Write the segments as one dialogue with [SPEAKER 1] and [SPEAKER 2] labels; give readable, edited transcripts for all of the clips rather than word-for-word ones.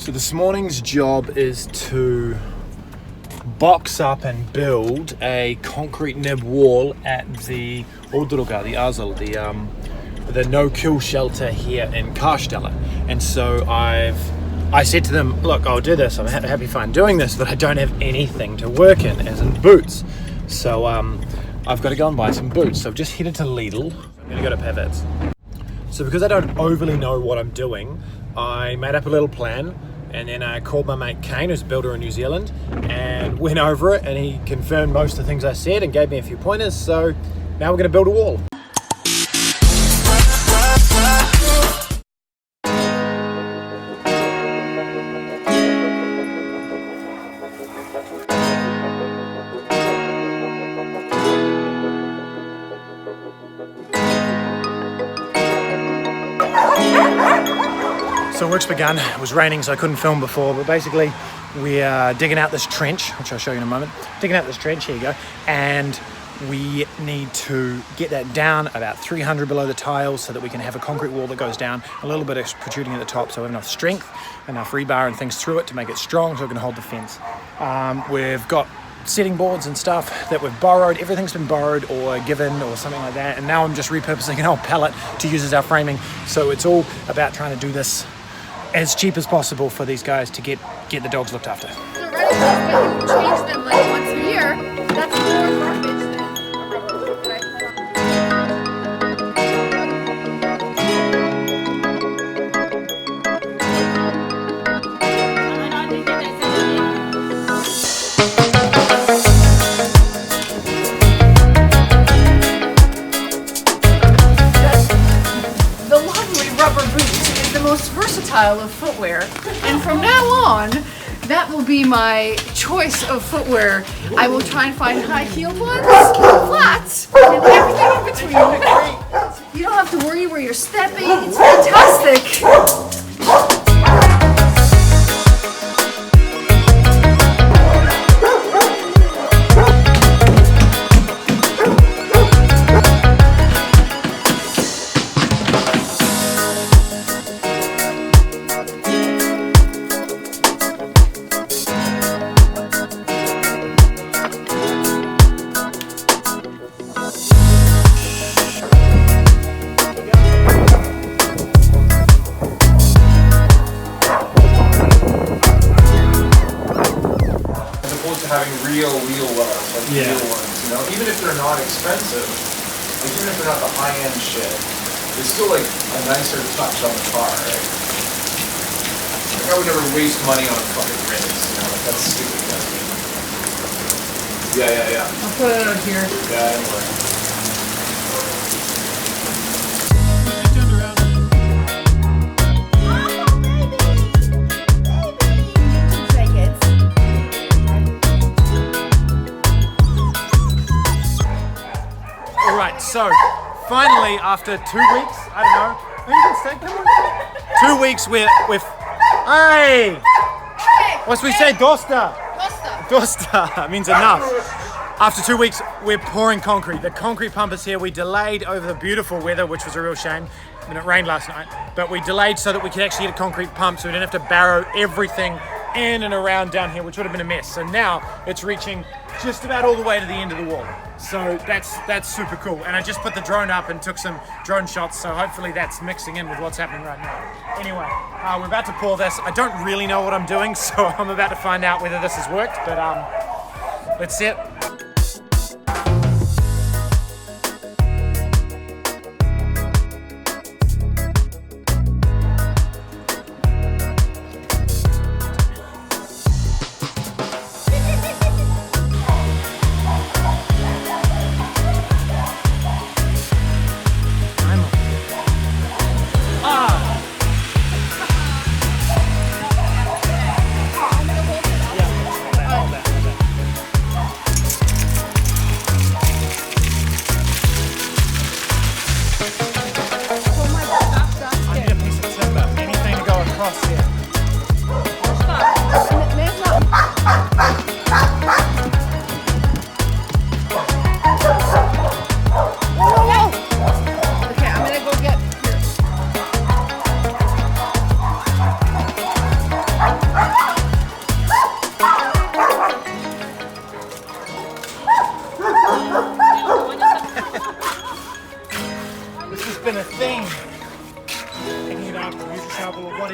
[SPEAKER 1] So this morning's job is to box up and build a concrete nib wall at the Odruga, the Azal, the no-kill shelter here in Karstella. And so I said to them, look, I'll do this, I'm happy fine doing this, but I don't have anything to work in, as in boots. So I've got to go and buy some boots. So I've just headed to Lidl. I'm gonna go to Pavets. So because I don't overly know what I'm doing, I made up a little plan, and then I called my mate Kane, who's a builder in New Zealand, and went over it, and he confirmed most of the things I said and gave me a few pointers. So now we're gonna build a wall. So work's begun. It was raining, so I couldn't film before, but basically we are digging out this trench, which I'll show you in a moment. Digging out this trench, here you go, and we need to get that down about 300 below the tiles so that we can have a concrete wall that goes down, a little bit of protruding at the top, so we have enough strength, enough rebar and things through it to make it strong so it can hold the fence. We've got setting boards and stuff that we've borrowed. Everything's been borrowed or given or something like that, and now I'm just repurposing an old pallet to use as our framing. So it's all about trying to do this as cheap as possible for these guys to get the dogs looked after.
[SPEAKER 2] The rental change them like once a year. That's more garbage than a rubber boot that I put on. The lovely rubber boot is the most versatile of footwear, and from now on that will be my choice of footwear. I will try and find high heeled ones, flats, and everything in between. You don't have to worry where you're stepping. It's fantastic.
[SPEAKER 1] Having real wells, like real ones, you know? Even if they're not expensive, like even if they're not the high-end shit, it's still like a nicer touch on the car, right? Like I would never waste money on a fucking rinse, you know? Like that's stupid, that's me. Yeah.
[SPEAKER 2] I'll put it out here.
[SPEAKER 1] Yeah, don't worry. So, finally, after 2 weeks, I don't know, maybe you can stay, come on. 2 weeks, we've, hey! What's we say, dosta? Dosta means enough. After 2 weeks, we're pouring concrete. The concrete pump is here. We delayed over the beautiful weather, which was a real shame. I mean, it rained last night, but we delayed so that we could actually get a concrete pump so we didn't have to barrow everything in and around down here, which would have been a mess. So now it's reaching just about all the way to the end of the wall. So that's super cool. And I just put the drone up and took some drone shots, so hopefully that's mixing in with what's happening right now. Anyway, we're about to pour this. I don't really know what I'm doing, so I'm about to find out whether this has worked, but let's see it.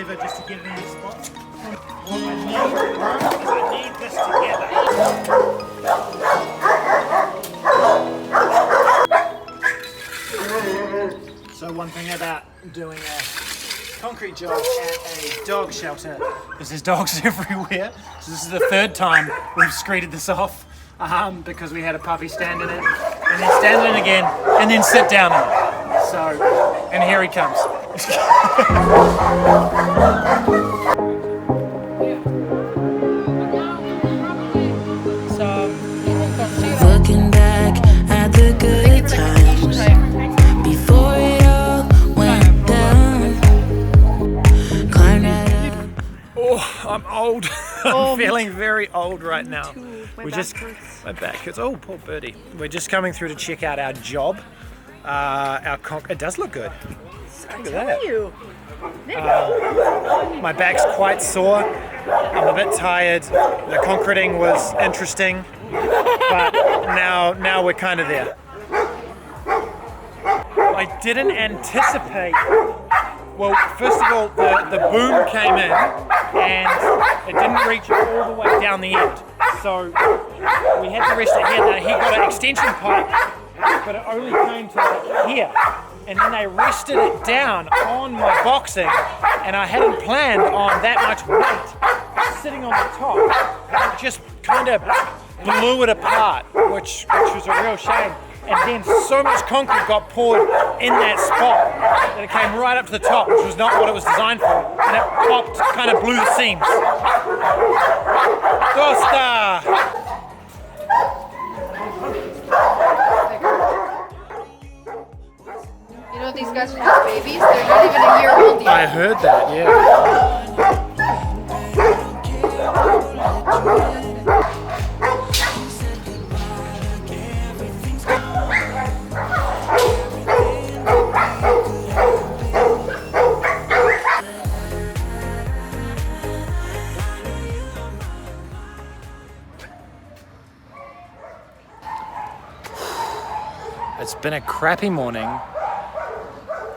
[SPEAKER 1] together just to get it in this spot. What I need this together. So one thing about doing a concrete job at a dog shelter is there's dogs everywhere. So this is the third time we've screeded this off because we had a puppy stand in it and then stand in it again and then sit down in it. So, and here he comes.
[SPEAKER 3] Looking back at the good times before it all went down. Climbed right up.
[SPEAKER 1] Oh, I'm old. I'm feeling very old right now.
[SPEAKER 2] My back hurts.
[SPEAKER 1] My back hurts. Oh, poor birdie. We're just coming through to check out our job. It does look good. Look at that.
[SPEAKER 2] You.
[SPEAKER 1] My back's quite sore. I'm a bit tired. The concreting was interesting, but now we're kind of there. I didn't anticipate. Well, first of all, the boom came in and it didn't reach all the way down the end. So we had to rest it here. Now he got an extension pipe, but it only came to like here. And then they rested it down on my boxing, and I hadn't planned on that much weight sitting on the top. And it just kind of blew it apart, which was a real shame. And then so much concrete got poured in that spot that it came right up to the top, which was not what it was designed for, and it popped, kind of blew the seams. Costa!
[SPEAKER 2] You know these guys are just babies? They're not even a year old yet.
[SPEAKER 1] I heard that, yeah. It's been a crappy morning.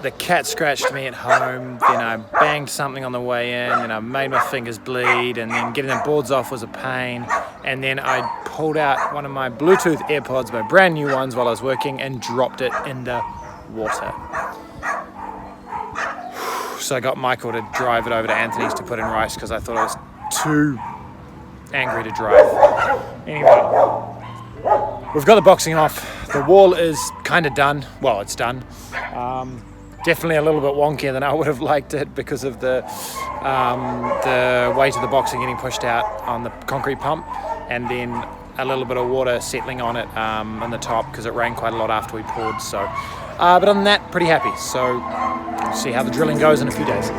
[SPEAKER 1] The cat scratched me at home, then I banged something on the way in, and I made my fingers bleed, and then getting the boards off was a pain, and then I pulled out one of my Bluetooth AirPods, my brand new ones, while I was working and dropped it in the water. So I got Michael to drive it over to Anthony's to put in rice because I thought I was too angry to drive. Anyway, we've got the boxing off. The wall is kind of done. Well, it's done. Definitely a little bit wonkier than I would have liked it because of the weight of the boxing getting pushed out on the concrete pump, and then a little bit of water settling on it on the top because it rained quite a lot after we poured. So, but other than that, pretty happy. So, see how the drilling goes in a few days.